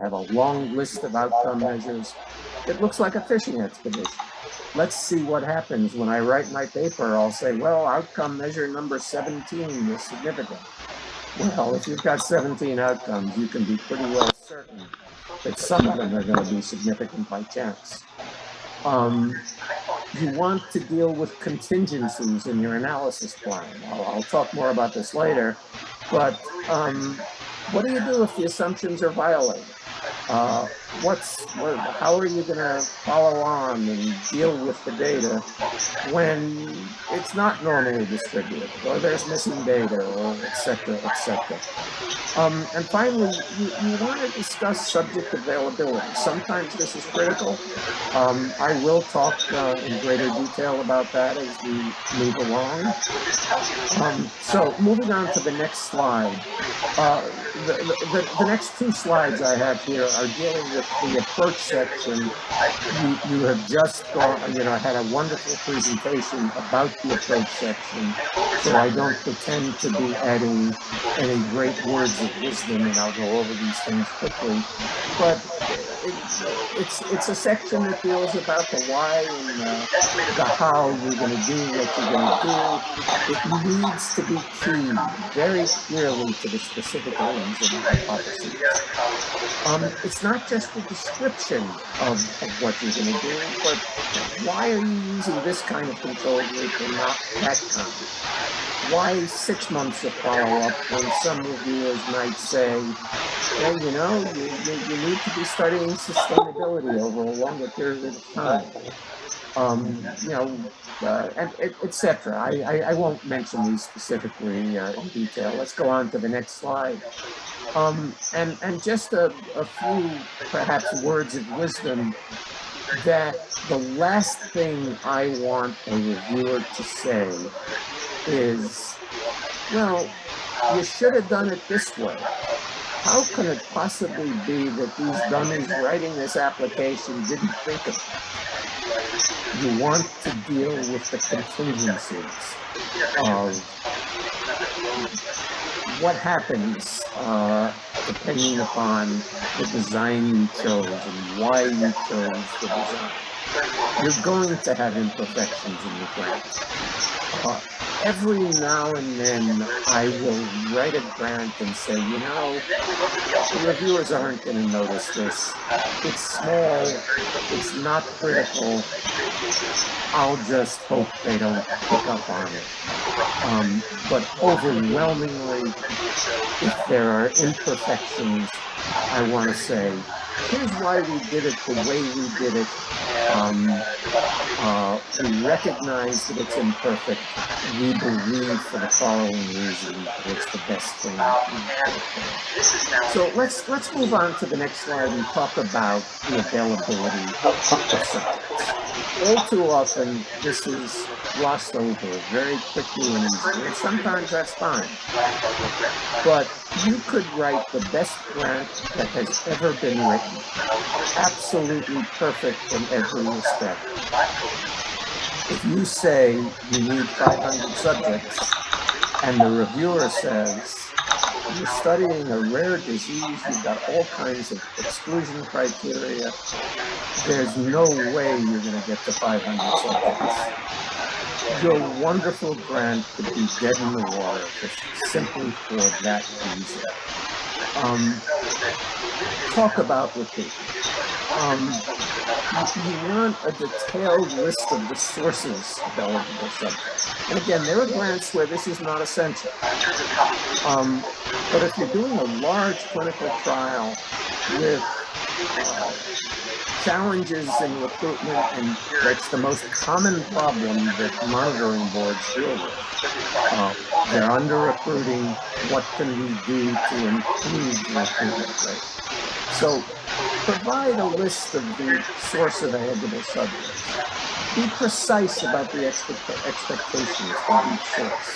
have a long list of outcome measures. It looks like a fishing expedition. Let's see what happens when I write my paper. I'll say, well, outcome measure number 17 was significant. Well, if you've got 17 outcomes, you can be pretty well certain that some of them are going to be significant by chance. You want to deal with contingencies in your analysis plan. I'll talk more about this later, but what do you do if the assumptions are violated? Uh, how are you going to follow on and deal with the data when it's not normally distributed, or there's missing data, or et cetera, et cetera? And finally, you want to discuss subject availability. Sometimes this is critical. I will talk in greater detail about that as we move along. So moving on to the next slide. The next two slides I have here are dealing with the approach section. You have just had a wonderful presentation about the approach section, so I don't pretend to be adding any great words of wisdom, and I'll go over these things quickly. But it's a section that deals about the why and the how you're going to do what you're going to do. It needs to be keyed very clearly to the specific aims of the hypothesis. It's not just a description of what you're going to do, but why are you using this kind of control group and not that kind? Why 6 months of follow-up when some reviewers might say, well, you need to be studying sustainability over a longer period of time. And et cetera. I won't mention these specifically in detail. Let's go on to the next slide. And just a few, perhaps, words of wisdom, that the last thing I want a reviewer to say is, well, you should have done it this way. How can it possibly be that these dummies writing this application didn't think of it? You want to deal with the contingencies of what happens depending upon the design you chose and why you chose the design. You're going to have imperfections in your grant. Every now and then I will write a grant and say, the reviewers aren't going to notice this. It's small, it's not critical. I'll just hope they don't pick up on it. But overwhelmingly, if there are imperfections, I want to say, here's why we did it the way we did it. We recognize that it's imperfect. We believe for the following reason that it's the best thing. So let's move on to the next slide and talk about the availability of subjects. All too often, this is glossed over very quickly and easily, and sometimes that's fine. But you could write the best grant that has ever been written, absolutely perfect in every respect. If you say you need 500 subjects, and the reviewer says, you're studying a rare disease, you've got all kinds of exclusion criteria, there's no way you're going to get to 500 subjects. Your wonderful grant could be dead in the water simply for that reason. Talk about repeat. You want a detailed list of the sources of eligible subjects. And again, there are grants where this is not essential. But if you're doing a large clinical trial with challenges in recruitment, and that's the most common problem that monitoring boards deal with. They're under recruiting. What can we do to improve the recruitment rate? So provide a list of the source available subjects. Be precise about the expectations for each source.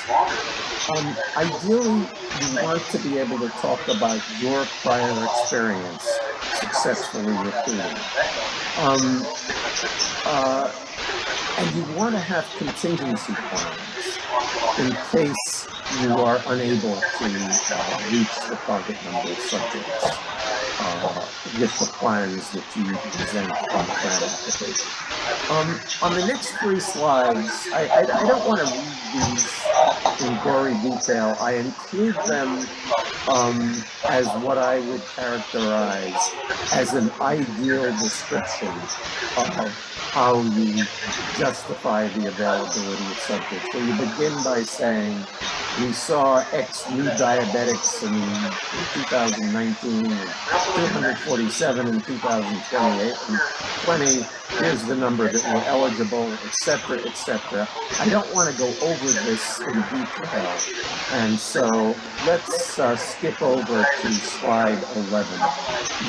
Ideally, you want to be able to talk about your prior experience successfully recruiting. And you want to have contingency plans in case you are unable to reach the target number of subjects. with the plans that you present on the plan application. On the next three slides, I don't want to read these in gory detail. I include them as what I would characterize as an ideal description of how you justify the availability of subjects. So you begin by saying, we saw X new diabetics in 2019 and 247 in 2028 and 20. Here's the number that were eligible, etc., etc. I don't want to go over this in detail, and so let's skip over to slide 11.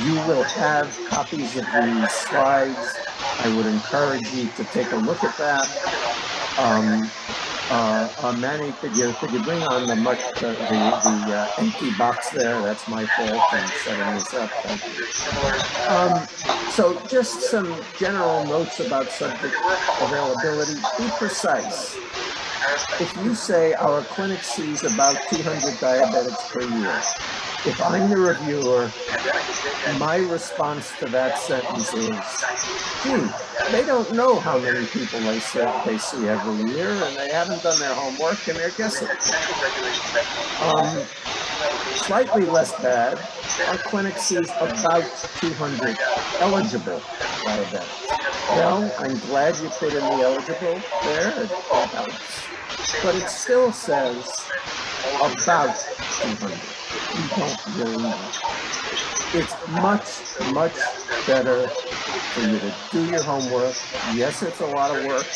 You will have copies of these slides. I would encourage you to take a look at that. Manny, could you bring on the empty box there? That's my fault in setting this up. Thank you. So just some general notes about subject availability. Be precise. If you say our clinic sees about 200 diabetics per year, if I'm the reviewer, my response to that sentence is, they don't know how many people they see every year, and they haven't done their homework, and they're guessing. Slightly less bad, our clinic sees about 200 eligible diabetics. Well, I'm glad you put in the eligible there, it helps. But it still says about 200. You don't really know. It's much, much better for you to do your homework. Yes, it's a lot of work.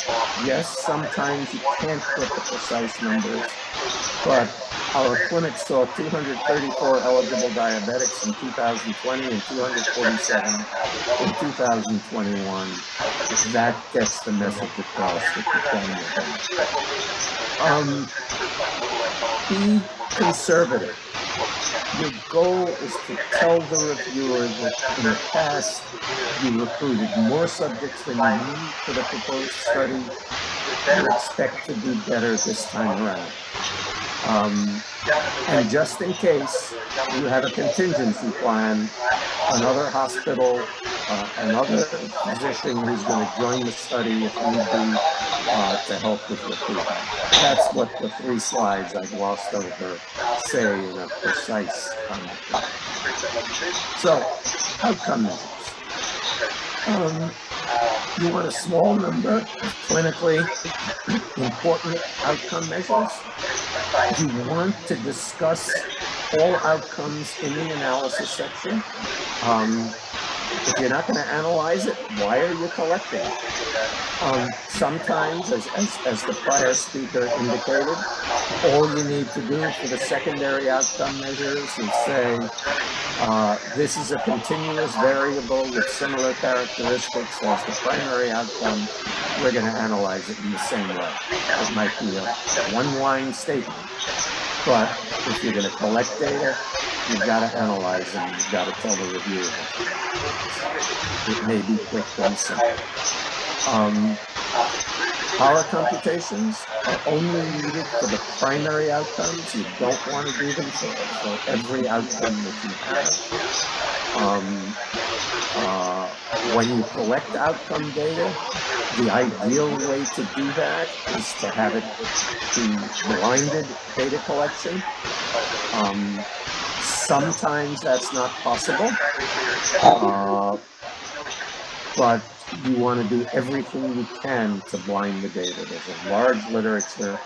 Yes, sometimes you can't put the precise numbers, but our clinic saw 234 eligible diabetics in 2020 and 247 in 2021. That gets the message across that you've done your homework. Be conservative. Your goal is to tell the reviewer that in the past you recruited more subjects than you need for the proposed study. You expect to do better this time around. And just in case you have a contingency plan, another hospital, another physician who's going to join the study if need be to help with recruitment. That's what the three slides I glossed over say in a precise commentary. So, outcome measures. You want a small number of clinically important outcome measures. You want to discuss all outcomes in the analysis section. If you're not going to analyze it, why are you collecting it? Sometimes, as the prior speaker indicated, all you need to do for the secondary outcome measures is say, this is a continuous variable with similar characteristics as the primary outcome. We're going to analyze it in the same way. It might be a one-line statement, but if you're going to collect data, you've got to analyze them. You've got to tell the reviewer. It may be quick and simple. Power computations are only needed for the primary outcomes. You don't want to do them for every outcome that you have. When you collect outcome data, the ideal way to do that is to have it be blinded data collection. Sometimes that's not possible, but you want to do everything you can to blind the data. There's a large literature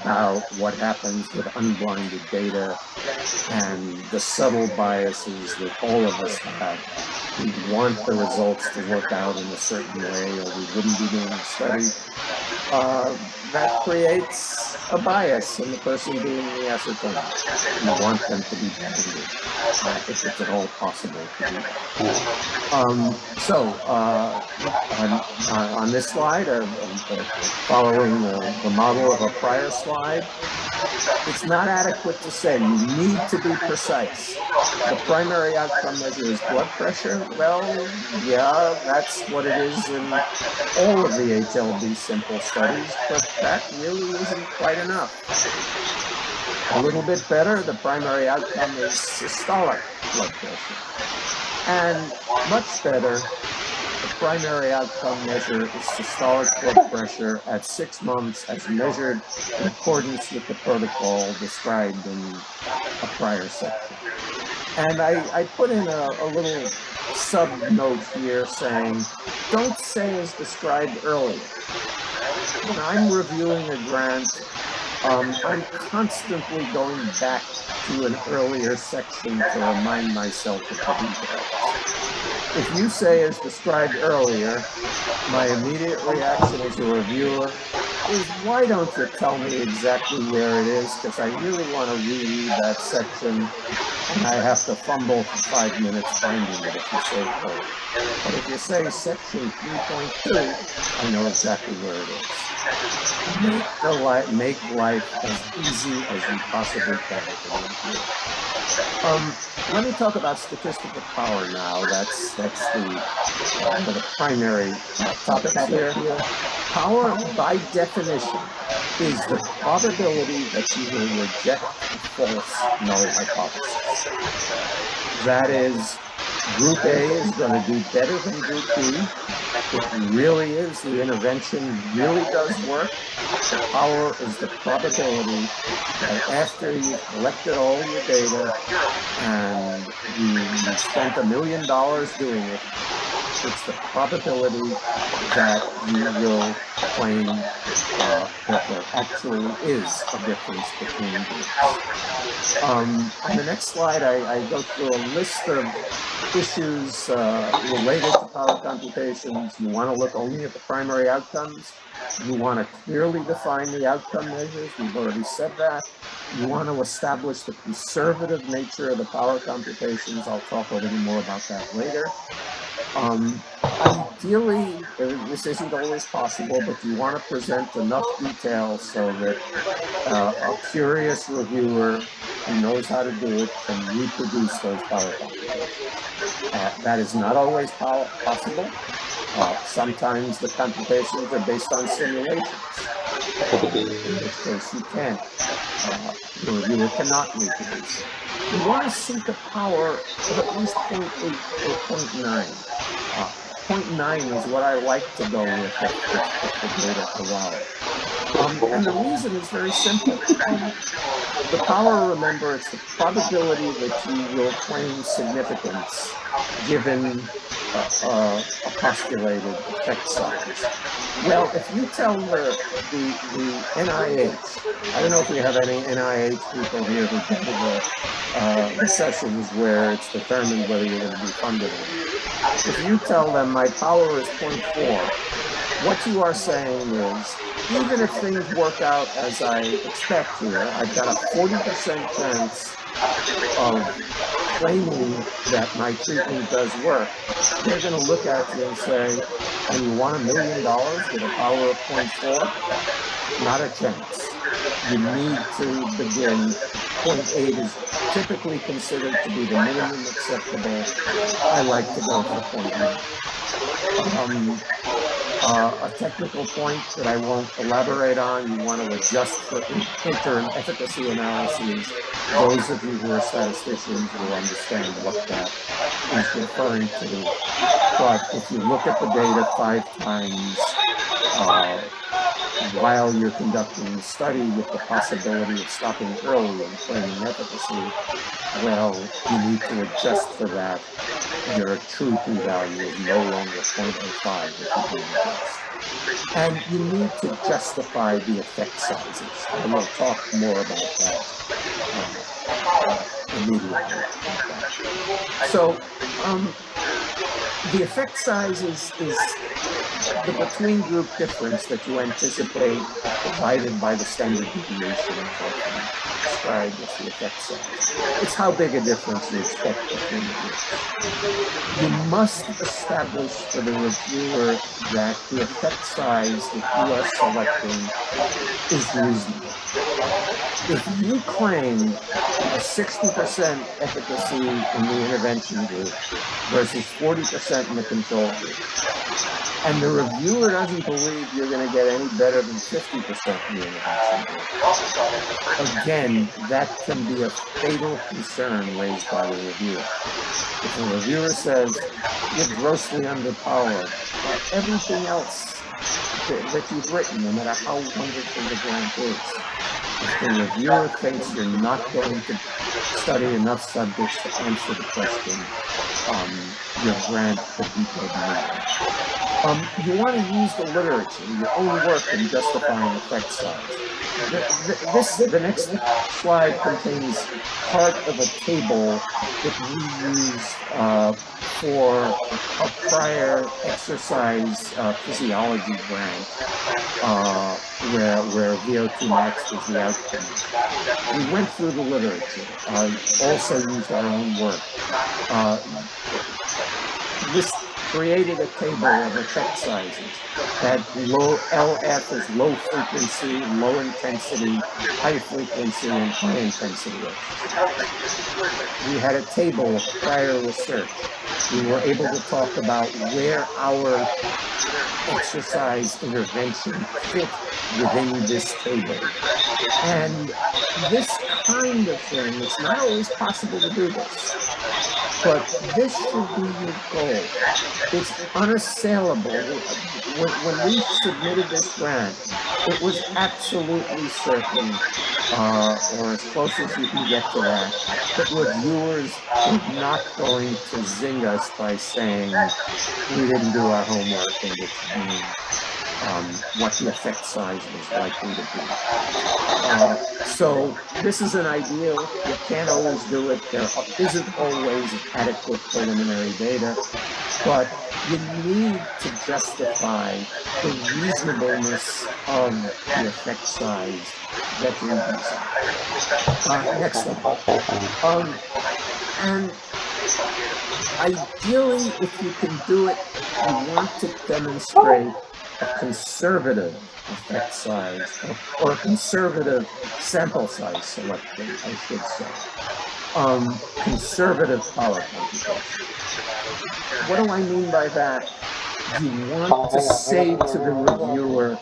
about what happens with unblinded data and the subtle biases that all of us have. We want the results to work out in a certain way, or we wouldn't be doing the study. That creates a bias in the person doing the ascertainment. You want them to be blinded, if it's at all possible to do that. On this slide, following the model of a prior slide, it's not adequate to say you need to be precise. The primary outcome measure is blood pressure. Well, yeah, that's what it is in all of the HLB simple studies, but that really isn't quite enough. A little bit better, the primary outcome is systolic blood pressure. And much better, the primary outcome measure is systolic blood pressure at 6 months as measured in accordance with the protocol described in a prior section. And I put in a little sub-note here saying, don't say as described earlier. When I'm reviewing a grant, I'm constantly going back to an earlier section to remind myself of the details. If you say as described earlier, my immediate reaction as a reviewer is, why don't you tell me exactly where it is? Because I really want to reread that section and I have to fumble for 5 minutes finding it if you say earlier. But if you say section 3.2, I know exactly where it is. Make life as easy as you possibly can. Let me talk about statistical power now. That's the primary topics here. Power, by definition, is the probability that you will reject a false null hypothesis. That is, Group A is going to do better than Group B. It really is, the intervention really does work. The power is the probability that after you've collected all your data and you spent $1 million doing it, it's the probability that you will claim that there actually is a difference between groups. On the next slide, I go through a list of issues related to power computations. You want to look only at the primary outcomes. You want to clearly define the outcome measures. We've already said that. You want to establish the conservative nature of the power computations. I'll talk a little more about that later. Ideally, this isn't always possible, but you want to present enough detail so that a curious reviewer who knows how to do it can reproduce those power computations. That is not always possible. Sometimes the computations are based on simulations, in which case you can't. The reviewer cannot reproduce it. You want to seek a power of at least 0.8 or 0.9. 0.9 is what I like to go with if the data allow it. And the reason is very simple. The power, remember, it's the probability that you will claim significance given a postulated effect size. Well, if you tell the NIH, I don't know if we have any NIH people here who go to the sessions where it's determined whether you're going to be funded or not. If you tell them my power is 0.4, what you are saying is, even if things work out as I expect here, I've got a 40% chance of claiming that my treatment does work. They're going to look at you and say, and you want $1 million with a power of 0.4? Not a chance. You need to begin. 0.8 is typically considered to be the minimum acceptable. I like to go for 0.9. A technical point that I won't elaborate on, you want to adjust for interim efficacy analyses. Those of you who are statisticians will understand what that is referring to. But if you look at the data 5 times while you're conducting the study with the possibility of stopping early and claiming efficacy, well, you need to adjust for that. Your true p-value is no longer 0.05 if you do this. And you need to justify the effect sizes. I will talk more about that immediately. So the effect size is the between group difference that you anticipate divided by the standard deviation described as the effect size. It's how big a difference you expect between the groups. You must establish for the reviewer that the effect size that you are selecting is reasonable. If you claim a 60% efficacy in the intervention group versus 40% in the control group, And the reviewer doesn't believe you're going to get any better than 50% in the intervention group. Again, that can be a fatal concern raised by the reviewer. If a reviewer says, you're grossly underpowered, everything else that you've written, no matter how wonderful the grant is, if the reviewer thinks you're not going to study enough subjects to answer the question, your grant could be dead anyway. You want to use the literature, your own work in justifying effect size. The next slide contains part of a table that we used for a prior exercise physiology grant where VO2 max was the outcome. We went through the literature, also used our own work. This created a table of effect sizes that LF is low frequency, low intensity, high frequency, and high intensity. We had a table of prior research. We were able to talk about where our exercise intervention fit within this table. And this kind of thing, it's not always possible to do this, but this should be your goal. It's unassailable. When we submitted this grant, it was absolutely certain, or as close as you can get to that reviewers were not going to zing us by saying we didn't do our homework and determine what the effect size was likely to be. So this is an ideal. You can't always do it. There isn't always adequate preliminary data, but you need to justify the reasonableness of the effect size that you're using. Next one. And ideally, if you can do it, you want to demonstrate a conservative effect size or a conservative sample size selection, I should say. Conservative power computation. What do I mean by that? You want to say to the reviewer,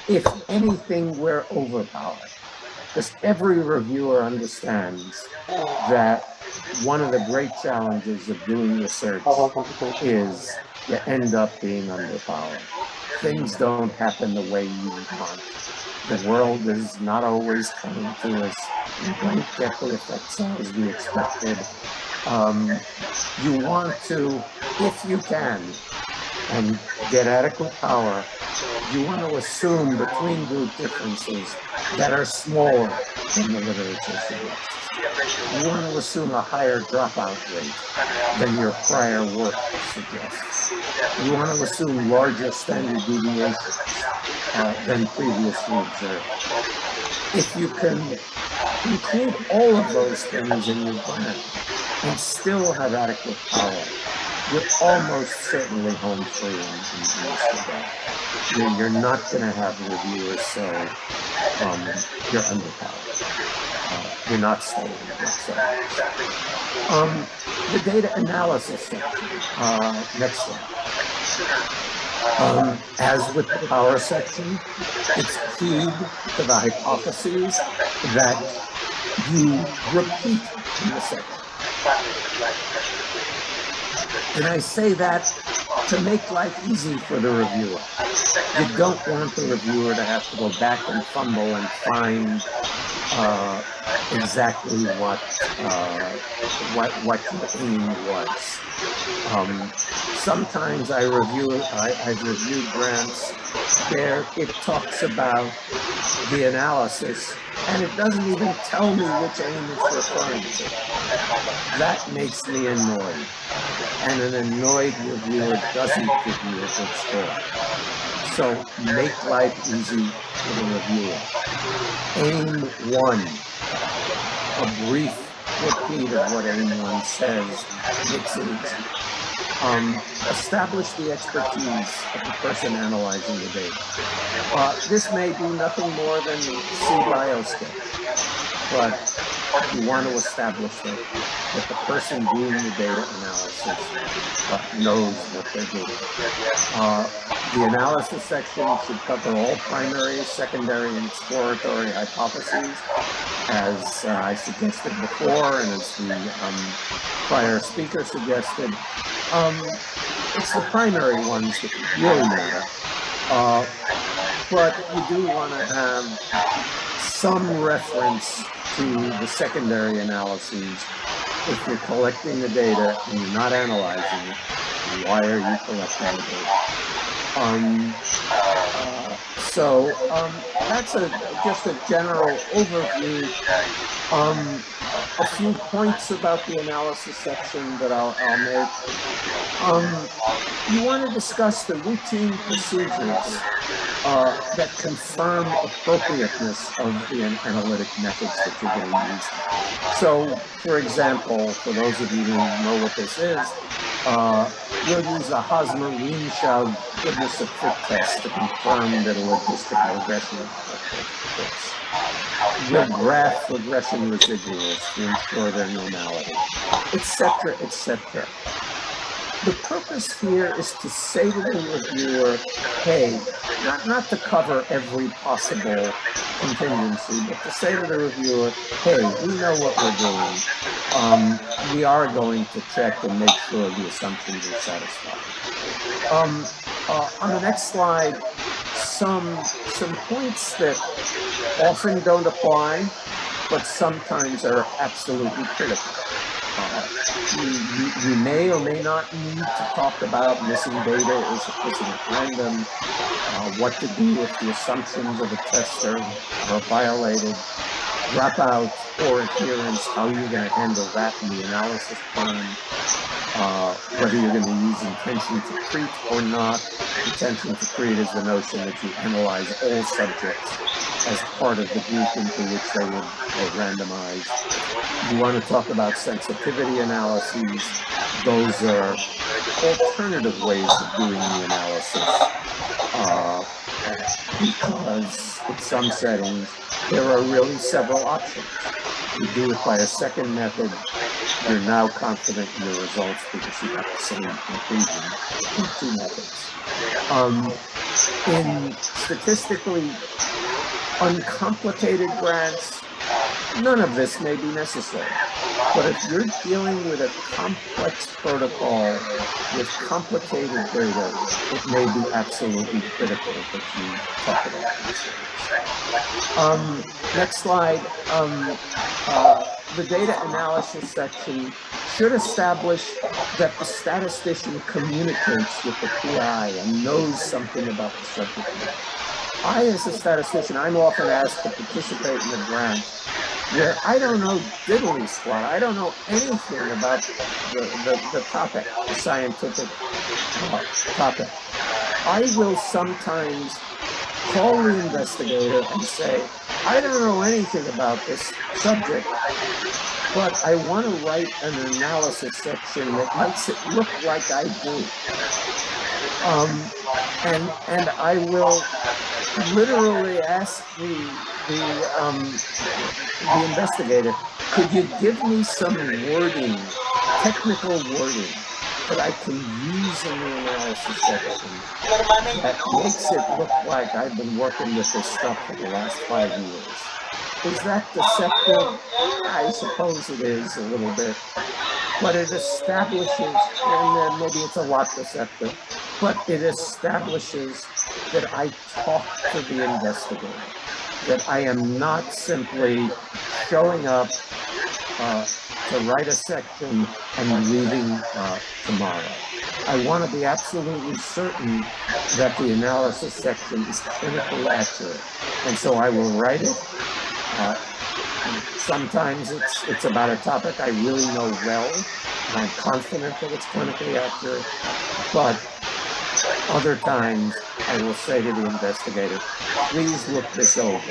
if anything, we're overpowered. Because every reviewer understands that one of the great challenges of doing research is you end up being underpowered. Things don't happen the way you want. The world is not always coming to us. We don't get the effect size we expected. You want to, if you can, and get adequate power, you want to assume between group differences that are smaller than the literature suggests. You want to assume a higher dropout rate than your prior work suggests. You want to assume larger standard deviations than previously observed. If you can include all of those things in your plan and still have adequate power, you're almost certainly home free in this regard. You're not going to have reviewers say you're underpowered. You're not studying whatsoever. The data analysis section. Next one. As with the power section, it's keyed to the hypotheses that you repeat in the section. And I say that to make life easy for the reviewer. You don't want the reviewer to have to go back and fumble and find exactly what your aim was. Sometimes I've reviewed grants where it talks about the analysis and it doesn't even tell me which aim it's referring to. That makes me annoyed. And an annoyed reviewer doesn't give you a good score. So make life easy for the reviewer. Aim 1, a brief repeat of what aim 1 says, makes it easy. Establish the expertise of the person analyzing the data. This may be nothing more than C biosketch, but you want to establish that the person doing the data analysis knows what they're doing. The analysis section should cover all primary, secondary, and exploratory hypotheses, as I suggested before, and as the prior speaker suggested. It's the primary ones that really matter. But you do want to have some reference to the secondary analyses. If you're collecting the data and you're not analyzing it, why are you collecting the data? So that's just a general overview. A few points about the analysis section that I'll make. You want to discuss the routine procedures that confirm appropriateness of the analytic methods that you're going to use. So, for example, for those of you who know what this is, you'll use a Hosmer-Weintraub goodness of fit test to confirm that a logistic regression fits. You'll graph regression residuals to ensure their normality, etc., etc. The purpose here is to say to the reviewer, hey, not to cover every possible contingency, but to say to the reviewer, hey, we know what we're doing. We are going to check and make sure the assumptions are satisfied. On the next slide, some points that often don't apply, but sometimes are absolutely critical. You may or may not need to talk about missing data isn't random, what to do if the assumptions of a tester are violated, dropout or adherence, how you're going to handle that in the analysis plan, whether you're going to use intention to treat or not. Intention to treat is the notion that you analyze all subjects as part of the group into which they were randomized. You want to talk about sensitivity analyses. Those are alternative ways of doing the analysis, because in some settings, there are really several options. You do it by a second method, you're now confident in your results because you have the same conclusion in two methods. In statistically uncomplicated grants, none of this may be necessary. But if you're dealing with a complex protocol with complicated data, it may be absolutely critical that you talk about these things. Next slide. The data analysis section should establish that the statistician communicates with the PI and knows something about the subject matter. I, as a statistician, I'm often asked to participate in a grant where I don't know diddly squat. I don't know anything about the topic, the scientific topic. I will sometimes call the investigator and say, I don't know anything about this subject, but I want to write an analysis section that makes it look like I do. And I will literally ask the investigator, could you give me some wording, technical wording, that I can use in the analysis section that makes it look like I've been working with this stuff for the last 5 years? Is that deceptive? I suppose it is a little bit, but it establishes, and maybe it's a lot deceptive, but it establishes that I talk to the investigator, that I am not simply showing up to write a section and leaving tomorrow. I want to be absolutely certain that the analysis section is clinically accurate, and so I will write it. Sometimes it's about a topic I really know well, and I'm confident that it's clinically accurate, but Other times, I will say to the investigator, please look this over.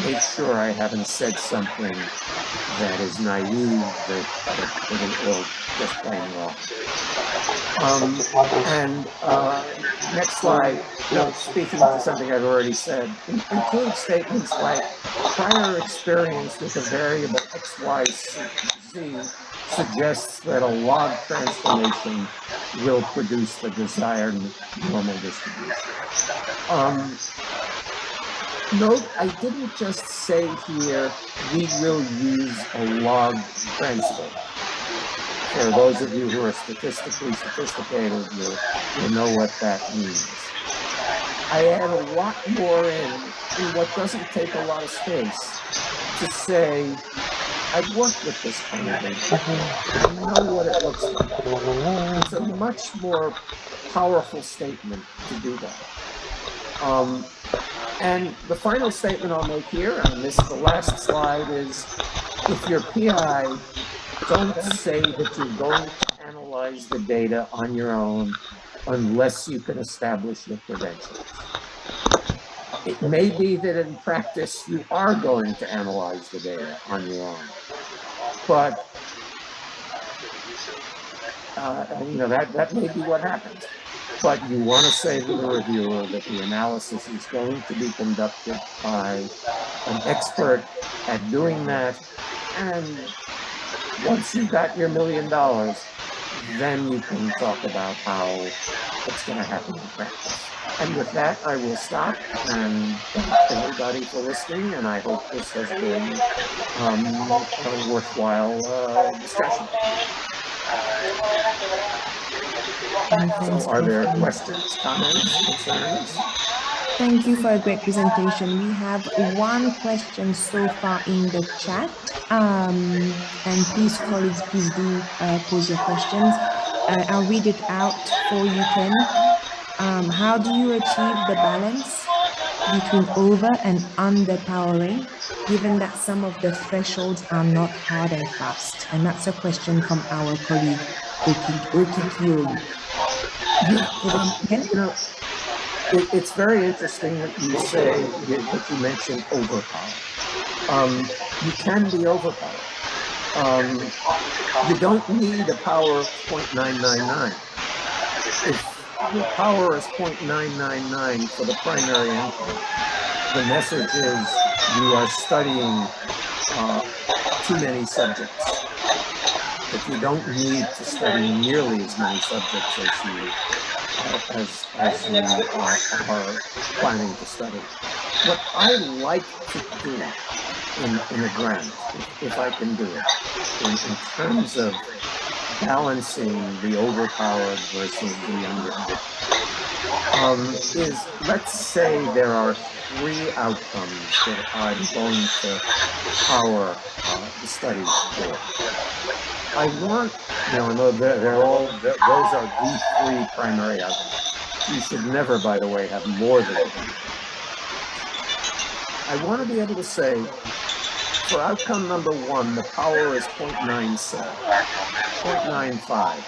Make sure I haven't said something that is naive or just plain wrong. Next slide, speaking to something I've already said, include statements like prior experience with a variable x, y, z suggests that a log transformation will produce the desired normal distribution. Note, I didn't just say here, we will use a log transform. For those of you who are statistically sophisticated, you'll know what that means. I add a lot more in what doesn't take a lot of space to say, I've worked with this kind of data. I know what it looks like. It's a much more powerful statement to do that. And the final statement I'll make here, and this is the last slide, is if your PI, don't say that you're going to analyze the data on your own unless you can establish your credentials. It may be that in practice you are going to analyze the data on your own, but that may be what happens. But you want to say to the reviewer that the analysis is going to be conducted by an expert at doing that, and once you've got your $1 million, then you can talk about how it's going to happen in practice. And with that, I will stop and thank everybody for listening, and I hope this has been a worthwhile discussion. So are there questions, comments, concerns? Thank you for a great presentation. We have one question so far in the chat. And please, colleagues, please do pose your questions. I'll read it out for you, Ken. How do you achieve the balance between over and underpowering, given that some of the thresholds are not hard and fast? And that's a question from our colleague, Okikiolu. It's very interesting that you say that you mentioned overpower. You can be overpowered. You don't need a power of 0.999. If your power is 0.999 for the primary endpoint, the message is you are studying too many subjects. That you don't need to study nearly as many subjects as you are planning to study. What I like to do in a grant, if I can do it, in terms of balancing the overpowered versus the underpowered, is let's say there are 3 outcomes that I'm going to power the study for. I want, those are the 3 primary outcomes. You should never, by the way, have more than 3. I want to be able to say, for outcome number 1, the power is 0.97, 0.95.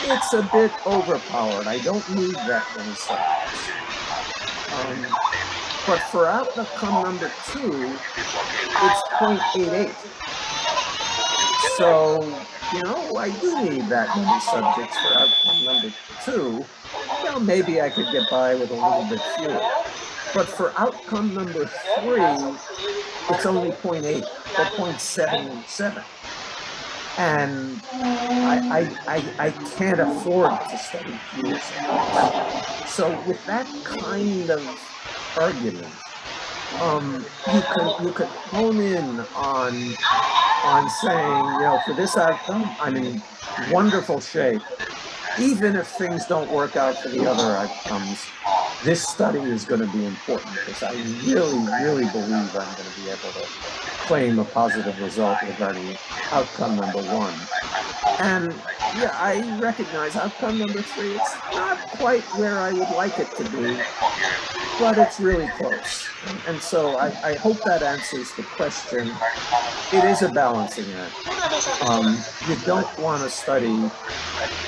It's a bit overpowered. I don't need that many subjects. But for outcome number 2, it's 0.88. So, I do need that many subjects for outcome number 2. Maybe I could get by with a little bit fewer. But for outcome number 3, it's only 0.8 or 0.77. And I can't afford to study fewer subjects. So with that kind of argument, you could hone in on saying, for this outcome, I'm in wonderful shape. Even if things don't work out for the other outcomes, this study is going to be important because I really, really believe I'm going to be able to claim a positive result regarding outcome number 1. And yeah, I recognize outcome number 3. It's not quite where I would like it to be, but it's really close. And so I hope that answers the question. It is a balancing act. You don't want to study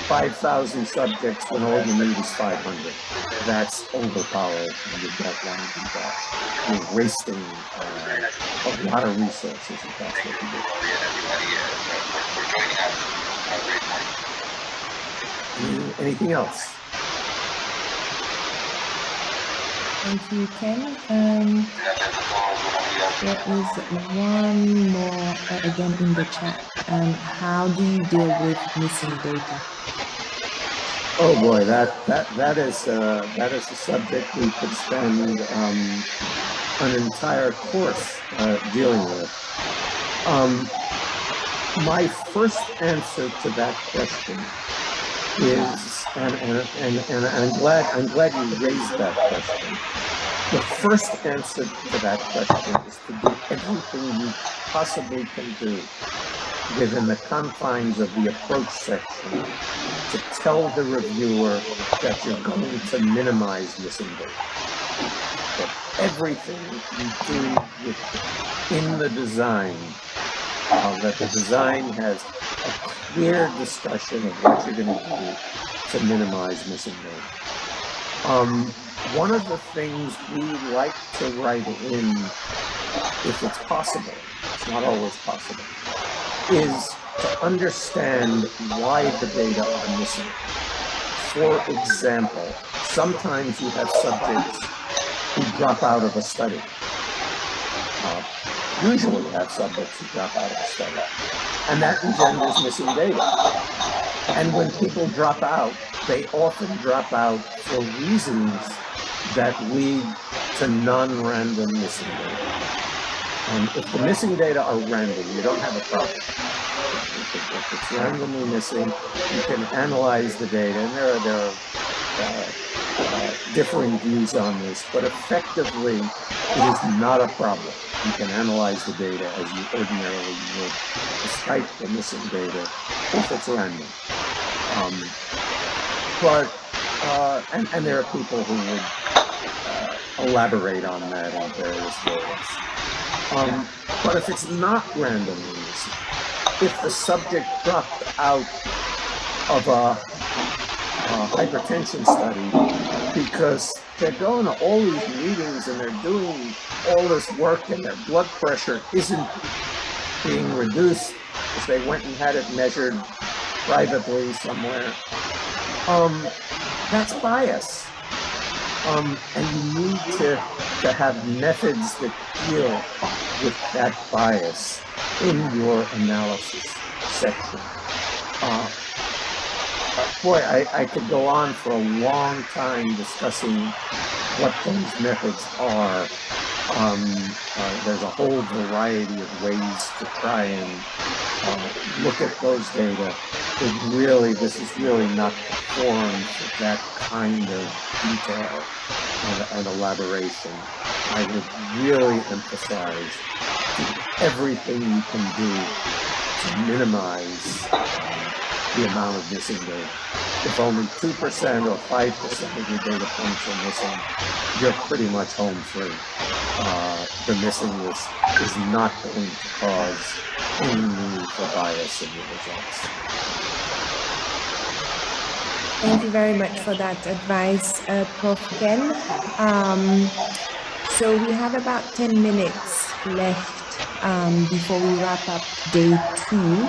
5,000 subjects when all you need is 500. That's overpowered, and you don't want to do that. You're wasting a lot of resources if that's what you do. Anything else? Thank you, Ken. There is one more again in the chat. How do you deal with missing data? Oh boy, that is a subject we could spend an entire course dealing with. My first answer to that question is, and I'm glad you raised that question. The first answer to that question is to do everything you possibly can do within the confines of the approach section to tell the reviewer that you're going to minimize missing data. That everything you do in the design, that the design has a clear discussion of what you're going to do to minimize missing data. One of the things we like to write in, if it's possible, it's not always possible, is to understand why the data are missing. For example, sometimes you have subjects who drop out of a study. Usually you have subjects who drop out of a study, and that engenders missing data. And when people drop out, they often drop out for reasons that lead to non-random missing data. If the missing data are random, you don't have a problem. If it's randomly missing, you can analyze the data, and there are differing views on this, but effectively, it is not a problem. You can analyze the data as you ordinarily would, despite the missing data, if it's random. And there are people who would elaborate on that in various ways. But if it's not randomly missing, if the subject dropped out of a hypertension study because they're going to all these meetings and they're doing all this work and their blood pressure isn't being reduced because they went and had it measured privately somewhere, that's bias. And you need to have methods that deal with that bias in your analysis section. Boy, I could go on for a long time discussing what those methods are. There's a whole variety of ways to try and look at those data. This is really not the forum for that kind of detail and elaboration. I would really emphasize everything you can do to minimize the amount of missing data. If only 2% or 5% of your data points are missing, you're pretty much home free. The missing list is not going to cause any need for bias in your results. Thank you very much for that advice, Prof. Ken. So we have about 10 minutes left before we wrap up day 2.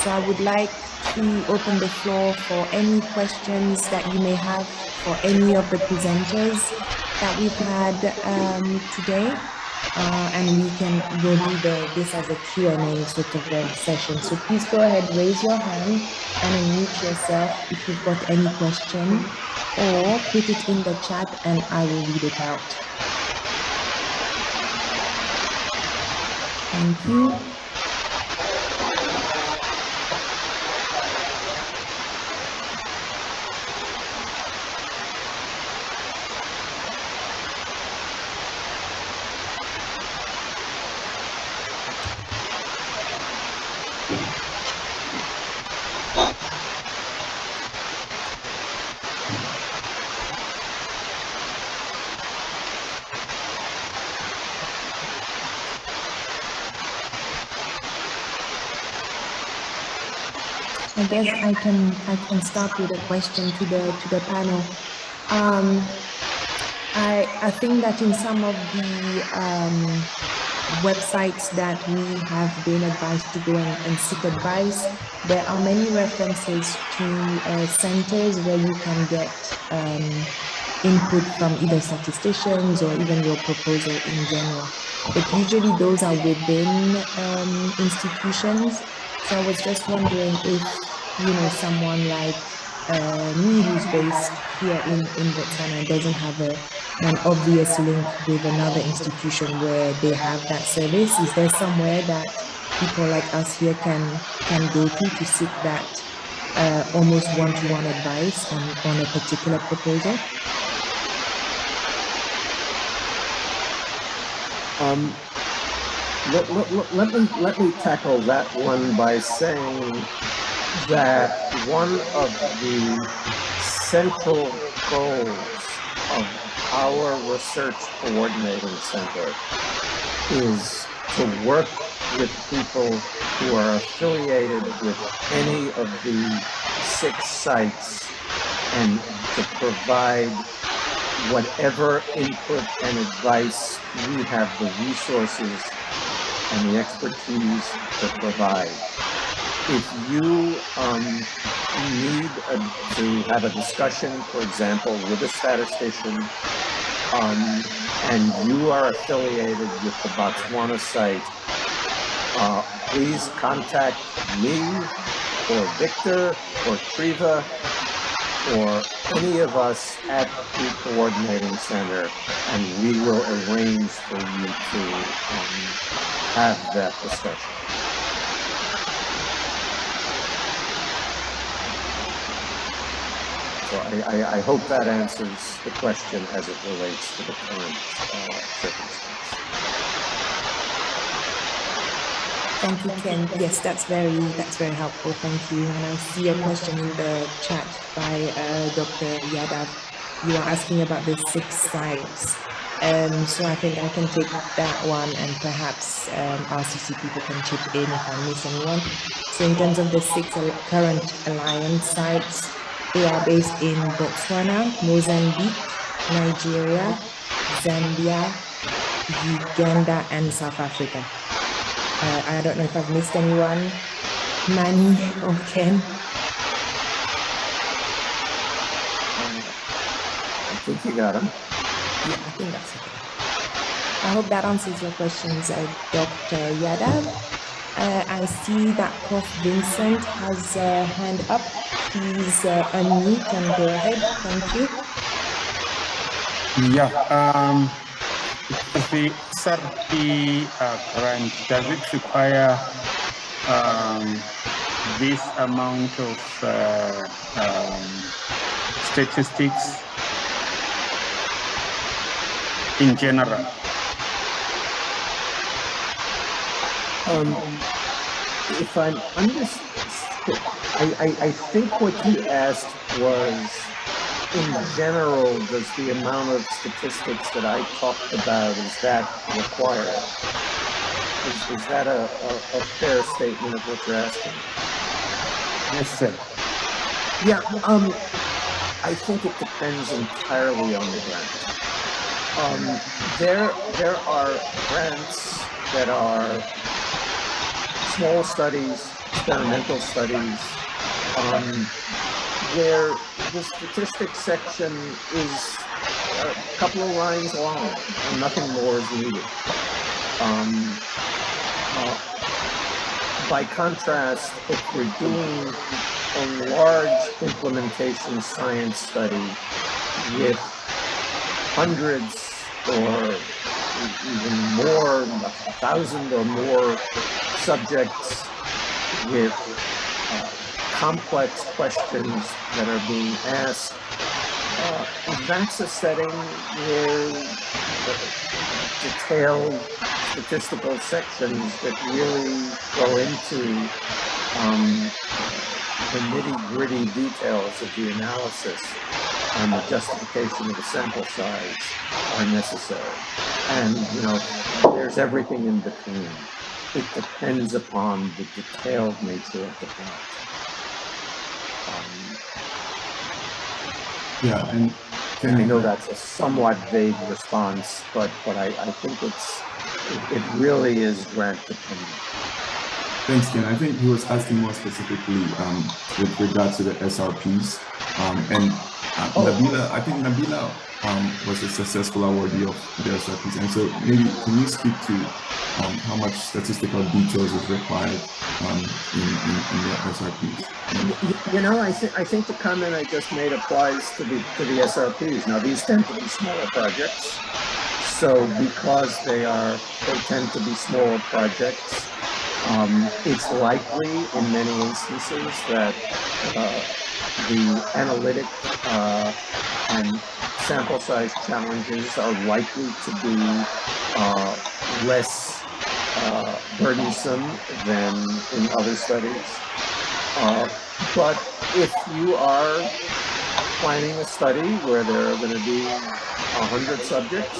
So I would like to open the floor for any questions that you may have for any of the presenters that we've had today. And we can go do this as a Q&A sort of a session. So please go ahead, raise your hand and unmute yourself if you've got any question, or put it in the chat and I will read it out. Thank you. I guess I can start with a question to the panel. I think that in some of the websites that we have been advised to go and seek advice, there are many references to centers where you can get input from either statisticians or even your proposal in general. But usually those are within institutions. So I was just wondering if, someone like me who's based here in Botswana doesn't have an obvious link with another institution where they have that service. Is there somewhere that people like us here can go to seek that almost one-to-one advice on a particular proposal? Let me tackle that one by saying that one of the central goals of our research coordinating center is to work with people who are affiliated with any of the 6 sites and to provide whatever input and advice we have the resources and the expertise to provide. If you need to have a discussion, for example, with a statistician, and you are affiliated with the Botswana site, please contact me or Victor or Triva or any of us at the coordinating center, and we will arrange for you to have that discussion. So I hope that answers the question as it relates to the current circumstance. Thank you, Ken. Yes, that's very helpful. Thank you. And I see a question in the chat by Dr. Yadav. You are asking about the 6 sites. So I think I can take that one, and perhaps RCC people can chip in if I miss anyone. So in terms of the 6 current alliance sites, they are based in Botswana, Mozambique, Nigeria, Zambia, Uganda, and South Africa. I don't know if I've missed anyone, Manny or Ken. I think you got them. Yeah, I think that's okay. I hope that answers your questions, Dr. Yadav. I see that Prof. Vincent has a hand up. Please unmute and go ahead. Thank you. Yeah. The SRP grant, does it require this amount of statistics in general? If I'm I think what you asked was, in general, does the amount of statistics that I talked about, is that required? Is that a fair statement of what you're asking? Yes, sir. Yeah, I think it depends entirely on the grant. There are grants that are small studies, experimental studies, where the statistics section is a couple of lines long and nothing more is needed. By contrast, if we're doing a large implementation science study with hundreds or even more, 1,000 or more subjects with complex questions that are being asked, that's a setting where detailed statistical sections that really go into the nitty-gritty details of the analysis and the justification of the sample size are necessary. And, there's everything in between. It depends upon the detailed nature of the grant. Yeah, and I know that's a somewhat vague response, but I think it really is grant dependent. thanks, Ken. I think he was asking more specifically with regards to the SRPs. Nabila, I think Nabila was a successful awardee of the SRPs. And so maybe can you speak to how much statistical details is required in the SRPs? You know, I think the comment I just made applies to the SRPs. Now, these tend to be smaller projects. So because they tend to be smaller projects, it's likely in many instances that the analytic and sample size challenges are likely to be less burdensome than in other studies. But if you are planning a study where there are going to be 100 subjects,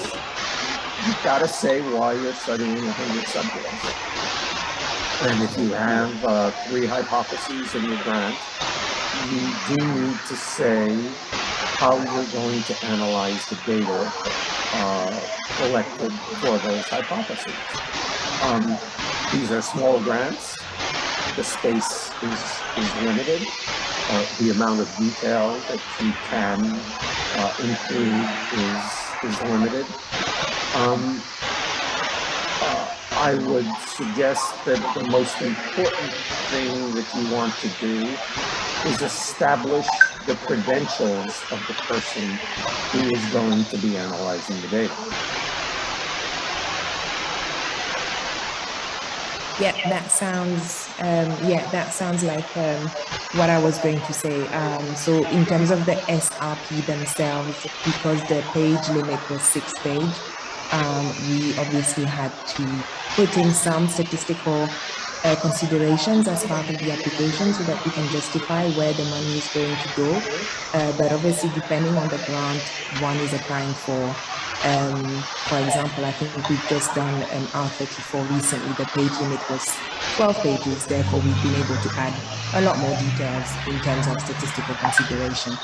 you've got to say why you're studying 100 subjects. And if you have 3 hypotheses in your grant, you do need to say how you're going to analyze the data collected for those hypotheses. These are small grants. The space is limited. The amount of detail that you can include is limited. I would suggest that the most important thing that you want to do is establish the credentials of the person who is going to be analyzing the data. Yeah, that sounds like what I was going to say. So in terms of the SRP themselves, because the page limit was 6 pages, we obviously had to put in some statistical considerations as part of the application so that we can justify where the money is going to go. But obviously, depending on the grant one is applying for. For example, I think we've just done an R34 recently. The page limit was 12 pages. Therefore, we've been able to add a lot more details in terms of statistical consideration.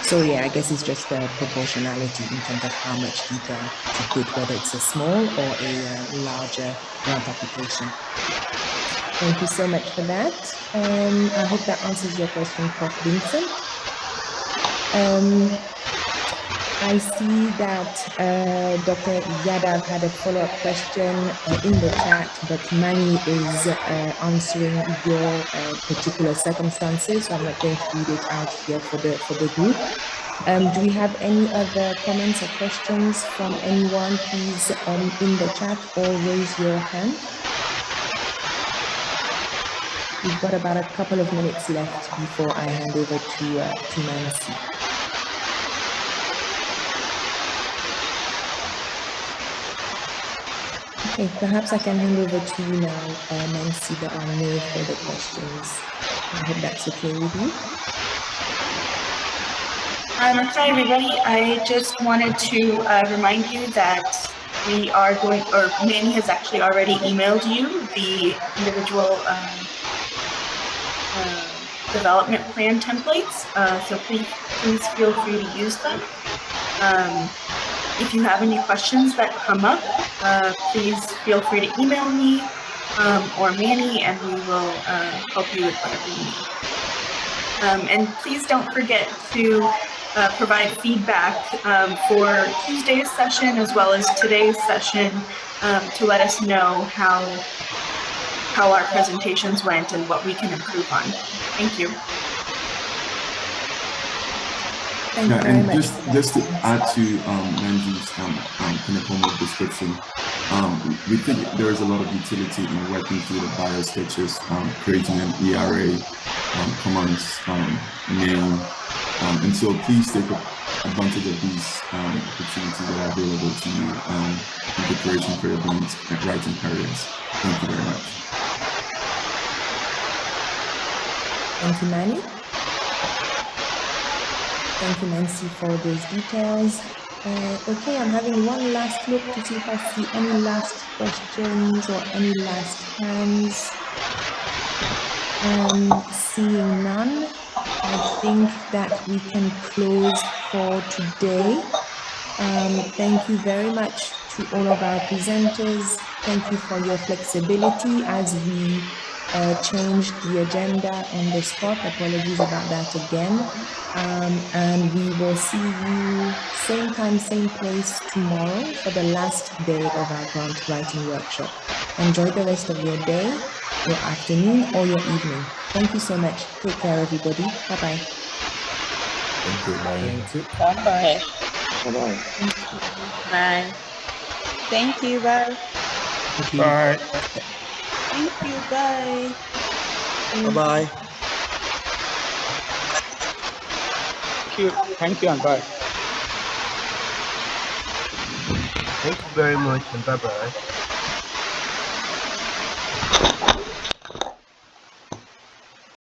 So yeah, I guess it's just the proportionality in terms of how much detail to put, whether it's a small or a larger grant application. Thank you so much for that. I hope that answers your question, Prof. Vincent. I see that Dr. Yadav had a follow-up question in the chat, but Manny is answering your particular circumstances, so I'm not going to read it out here for the group. Do we have any other comments or questions from anyone? Please in the chat or raise your hand. We've got about a couple of minutes left before I hand over to Nancy. Okay, perhaps I can hand over to you now, Nancy. There are no further questions. I hope that's okay with you. Hi, everybody. I just wanted to remind you that we are going, or Manny has actually already emailed you the individual development plan templates. So please feel free to use them. If you have any questions that come up, please feel free to email me or Manny, and we will help you with whatever you need. And please don't forget to provide feedback for Tuesday's session as well as today's session to let us know how our presentations went and what we can improve on. Thank you. Thank you very much. Just to add to Nancy's kind of homework description, we think there is a lot of utility in working through the bio sketches, creating an ERA, commands, name, and so please take advantage of these opportunities that are available to you in preparation for your writing careers. Thank you very much. Thank you, Manny. Thank you, Nancy, for those details. Okay, I'm having one last look to see if I see any last questions or any last hands. Seeing none, I think that we can close for today. Thank you very much to all of our presenters. Thank you for your flexibility as we changed the agenda on the spot. Apologies about that again. And we will see you same time, same place tomorrow for the last day of our grant writing workshop. Enjoy the rest of your day, your afternoon, or your evening. Thank you so much. Take care, everybody. Bye-bye. Thank you. Bye. Thank you. Bye-bye. Bye-bye. Bye. Thank you. Bye. Thank you. Bye. Thank you. Bye. Bye-bye. Thank you, and bye. Thank you very much and bye-bye.